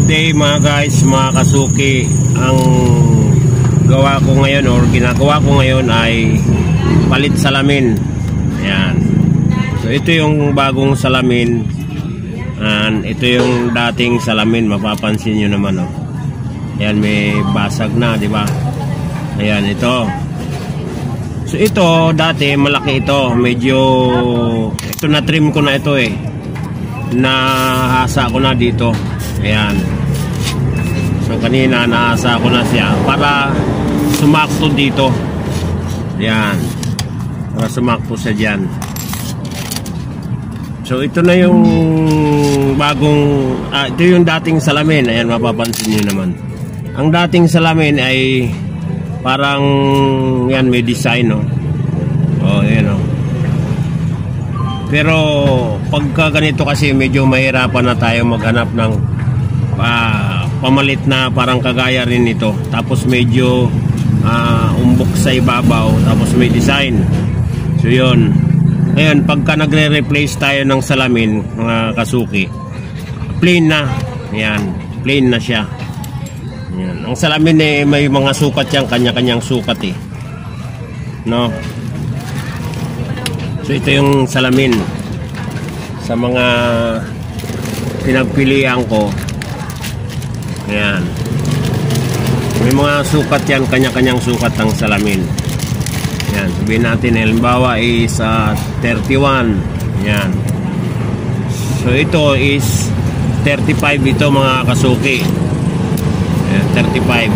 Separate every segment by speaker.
Speaker 1: today mga guys, mga kasuki, ang gawa ko ngayon or ginagawa ko ngayon ay palit salamin. Ayan. So ito yung bagong salamin. And ito yung dating salamin, mapapansin nyo naman oh. Ayan, may basag na, di ba? Ayan, ito. So ito, dati malaki ito. Medyo, ito na trim ko na ito eh. Nahasa ko na dito. Ayan. So kanina nahasa ko na siya para sumakto dito. Ayan. Para sumakto siya dyan. So ito na yung bagong ito yung dating salamin. Ayan, mapapansin niyo naman. Ang dating salamin ay parang yan, may design no. Oh, ayan oh. Pero pagka ganito kasi medyo mahirapan na tayo maghanap ng pamalit na parang kagaya rin ito. Tapos medyo umbok sa ibabaw, tapos may design. So yun. Ayan, pagka nagre-replace tayo ng salamin, mga kasuki, plain na. Ayan, plain na siya. Ayan. Ang salamin eh, may mga sukat yan, kanya-kanyang sukat eh. No? So ito yung salamin sa mga pinagpilian ko. Ayan. May mga sukat yan, kanya-kanyang sukat ng salamin. Yan, sabihin natin halimbawa is 31. Yan. So ito is 35 ito mga kasuki. Yan, 35.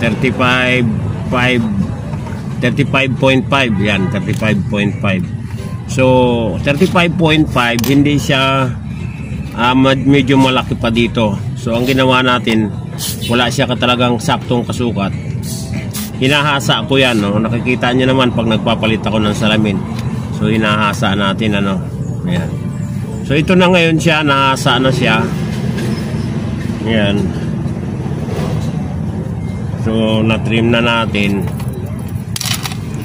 Speaker 1: 35.5 yan, 35.5. So 35.5 hindi siya medyo malaki pa dito. So ang ginawa natin, wala siya talagang saktong kasukat. Hinahasa ko yan, no? Nakikita nyo naman pag nagpapalit ako ng salamin. So hinahasa natin ano. Ayan. So ito na ngayon siya, nahasa na siya. Ayan. So na-trim na natin.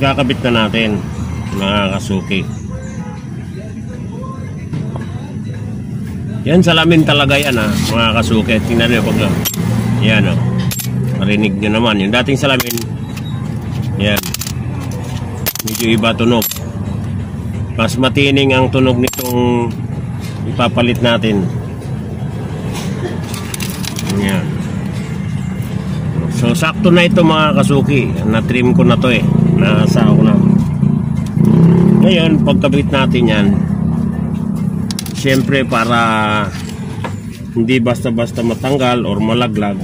Speaker 1: Ikakabit na natin, mga kasuki. Yan, salamin talaga yan mga kasuki. Tingnan nyo pag yan marinig nyo naman. Yung dating salamin, yan, medyo iba tunog. Mas matining ang tunog nitong ipapalit natin. Yan. So sakto na ito mga kasuki. Na-trim ko na to eh. Nasa ako na. Ngayon pagkabit natin yan, syempre para hindi basta-basta matanggal or malaglag,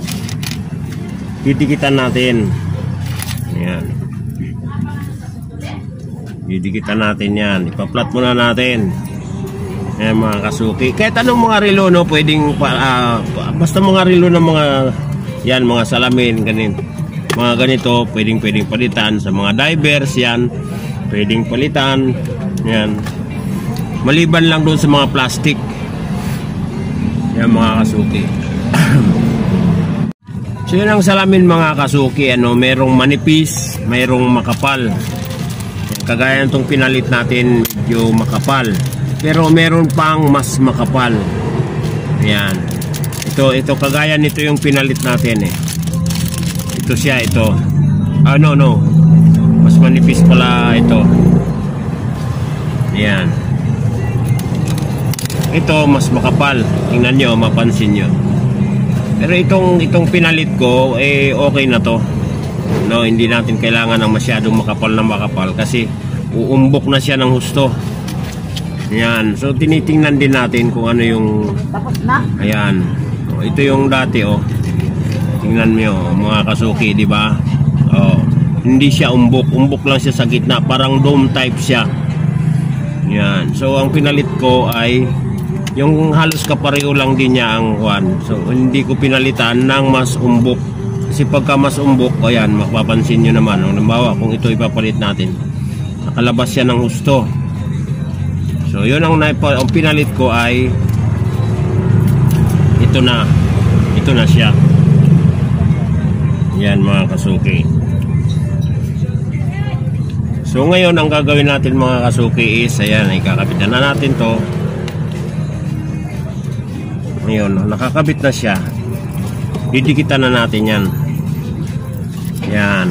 Speaker 1: didikitan natin. Ayan. Didikitan natin yan. Ipa-flat muna natin. Ayan mga kasuki. Kahit anong mga relo no, pwedeng basta mga relo ng mga yan, mga salamin, ganito. Mga ganito, pwedeng palitan sa mga divers yan. Pwedeng palitan. Yan. Maliban lang doon sa mga plastic. Yan mga kasuki. So yun ang salamin mga kasuki, ano, merong manipis, merong makapal. Kagaya nitong pinalit natin, medyo makapal. Pero meron pang mas makapal. Ayan. Ito kagaya nito yung pinalit natin eh. Ito siya, ito. No. Mas manipis pala ito. Ayan. Ito mas makapal. Tingnan nyo, mapansin nyo. Pero itong pinalit ko eh okay na to. No, hindi natin kailangan ng masyadong makapal na makapal kasi uumbok na siya ng husto. Ayan. So tinitingnan din natin kung ano yung tapos na. Ayan. So, ito yung dati oh. Tingnan mo mga kasuki, di ba? Oh, hindi siya umbok. Umbok lang siya sa gitna, parang dome type siya. Ayan. So ang pinalit ko ay yung halos kapareho lang din niya ang one. So hindi ko pinalitan ng mas umbok. Kasi pagka mas umbok, ayan, mapapansin nyo naman. Halimbawa, kung ito ipapalit natin, nakalabas siya ng husto. So yun ang pinalit ko ay ito na. Ito na siya. Yan mga kasuki. So ngayon ang gagawin natin mga kasuki is ayan, ikakabit na natin to. Ngayon, nakakabit na siya. Didikitan na natin yan. Yan.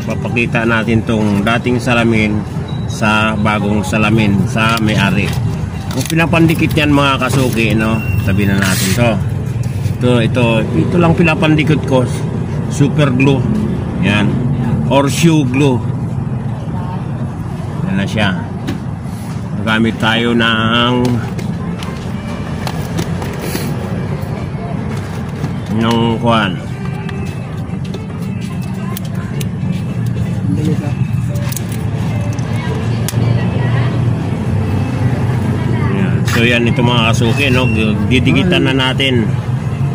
Speaker 1: Papakita natin tong dating salamin sa bagong salamin sa may-ari. Kung pinapandikit yan mga kasuki, no? Sabi na natin to. Ito lang pinapandikit ko. Super glue. Yan. Or shoe glue. Yan na siya. Gamit tayo ng kuwan. So yan, ito mga kasuki, no? Didikitan na natin.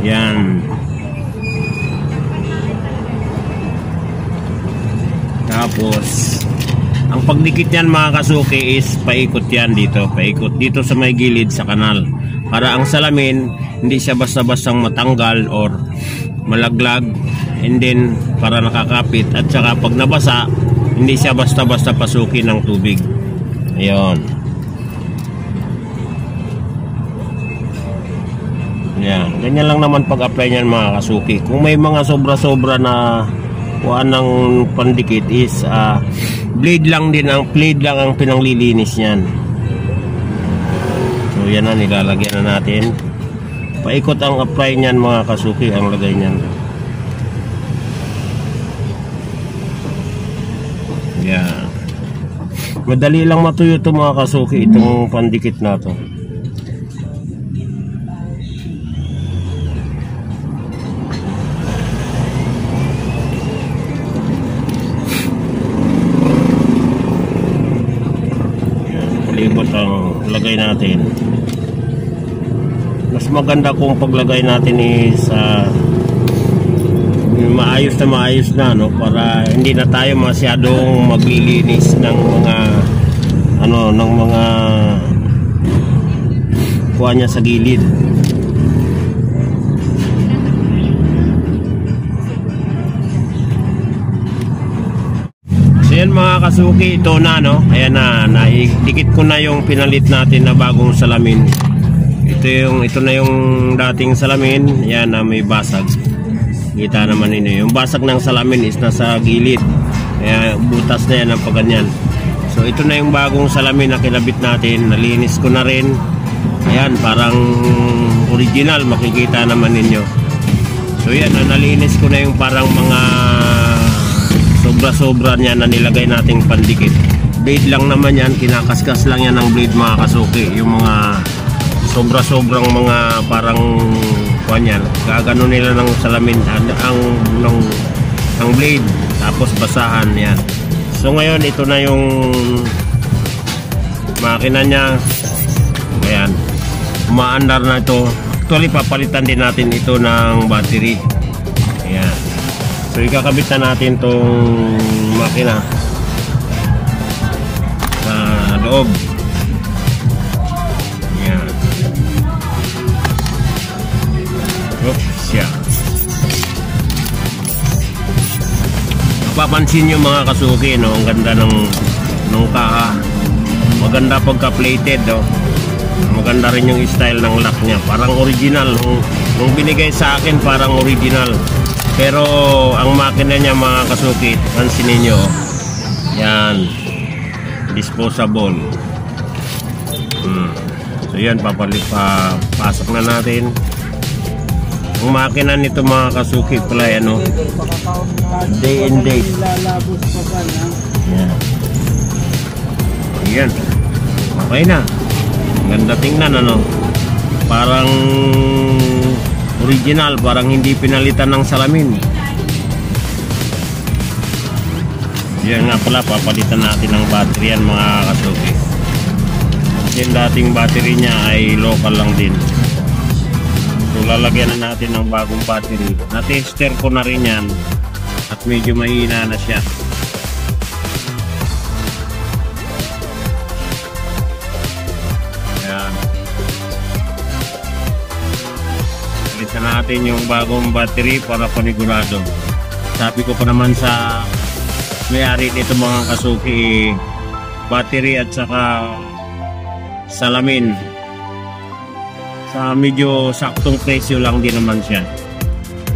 Speaker 1: Yan. Tapos ang pagdikit yan mga kasuki is paikot yan dito. Paikot dito sa may gilid sa kanal. Para ang salamin hindi siya basta-bastang matanggal or malaglag. And then para nakakapit. At saka pag nabasa, hindi siya basta-basta pasukin ng tubig. Ayun. Yan. Ganyan lang naman pag-apply niyan mga kasuki. Kung may mga sobra-sobra na kuhaan ng pandikit is blade lang ang pinanglilinis niyan. So yan na, nilalagyan na natin. Paikot ang apply niyan mga kasuki, ang lagay niyan. Yan. Madali lang matuyo ito mga kasuki, itong pandikit na to. Libot ang lagay natin. Mas maganda kung paglagay natin is maayos na no, para hindi na tayo masyadong maglilinis ng mga kuha niya sa gilid. Ayan mga kasuki, ito na no. Ayan na, naidikit ko na yung pinalit natin na bagong salamin. Ito na yung dating salamin. Ayan na, may basag. Kita naman ninyo. Yung basag ng salamin is nasa gilid. Kaya butas na yan ang pagganyan. So ito na yung bagong salamin na kinabit natin. Nalinis ko na rin. Ayan, parang original. Makikita naman ninyo. So yan, nalinis ko na yung parang mga sobra-sobra niya na nilagay nating pandikit. Blade lang naman yan, kinakaskas lang yan ng blade mga kasuki. Yung mga sobra-sobrang mga parang kanyan, gagano nila ng salamin ang blade, tapos basahan yan. So ngayon ito na yung makina niya. Ayan, umaandar na ito. Actually papalitan din natin ito ng battery. Ayan. So ikakabit na natin tong makina sa loob. Yan. Oops, yeah. Mapapansin nyo mga kasuki, no? Ang ganda ng kaha. Maganda pagka-plated, no? Maganda rin yung style ng lock niya. Parang original. Nung binigay sa akin, parang original. Pero ang makina niya mga kasuki, pansinin nyo, yan, disposable. So yan, pasok na natin. Ang makina nito mga kasuki pala, ano, day and date. Yan. Yan. Okay na. Ganda tingnan, ano. Parang original, parang hindi pinalitan ng salamin. Yan nga pala, papalitan natin ng battery yan mga kasuki. Yung dating battery niya ay local lang din. So lalagyan na natin ng bagong battery. Na-tester ko na rin yan at medyo mahina na siya. Yan. Palitan natin yung bagong battery para panigurado. Sabi ko pa naman sa may-ari nito mga kasuki, battery at saka salamin Sa medyo saktong presyo lang din naman siya.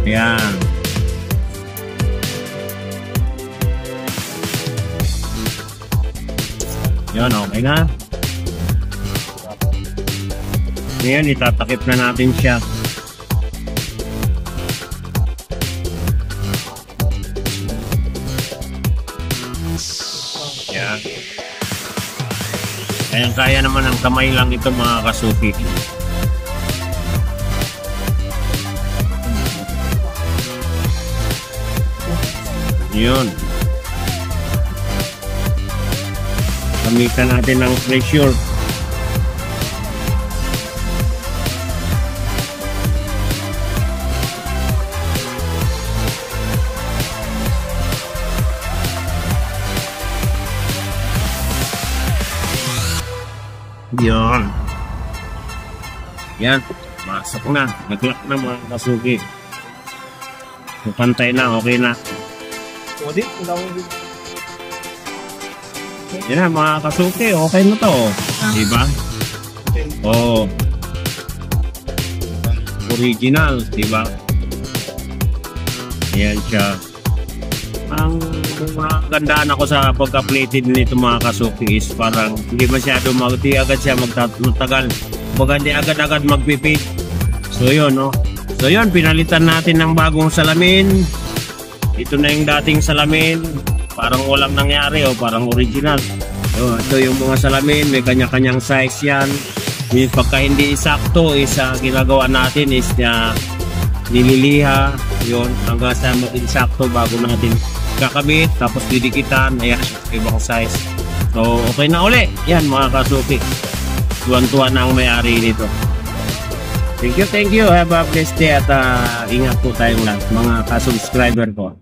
Speaker 1: Ayan. Yan, okay na. Ngayon, itatakip na natin siya. Yan. Kayang-kaya naman ang kamay lang ito mga kasuki. Yun. Gamitan natin ng pressure. Yan. Yan. Masok na. Nag-lock na mga kasuki. Pantay na. Okay na. Yan na mga kasuki. Okay na to. Diba? Oo. Original. Diba? Yan siya. Ang gandaan ako sa pagka-plated nito mga kasuki is parang hindi masyado di agad siya magtagal. Baga hindi agad-agad magpipit. So yun, no? So yun, pinalitan natin ng bagong salamin. Ito na yung dating salamin. Parang walang nangyari, parang original. So, ito yung mga salamin, may kanya-kanyang size yan. Pagka hindi sakto, ginagawa natin is nililiha. Yun, hanggang sa mag-insakto bago natin kakabit, tapos didikitan. Ayan, ibang size. So, okay na uli. Yan mga kasuki. Tuwan-tuwa na ang may-ari nito. Thank you. Have a blessed day at ingat po tayong lahat mga kasubscriber ko.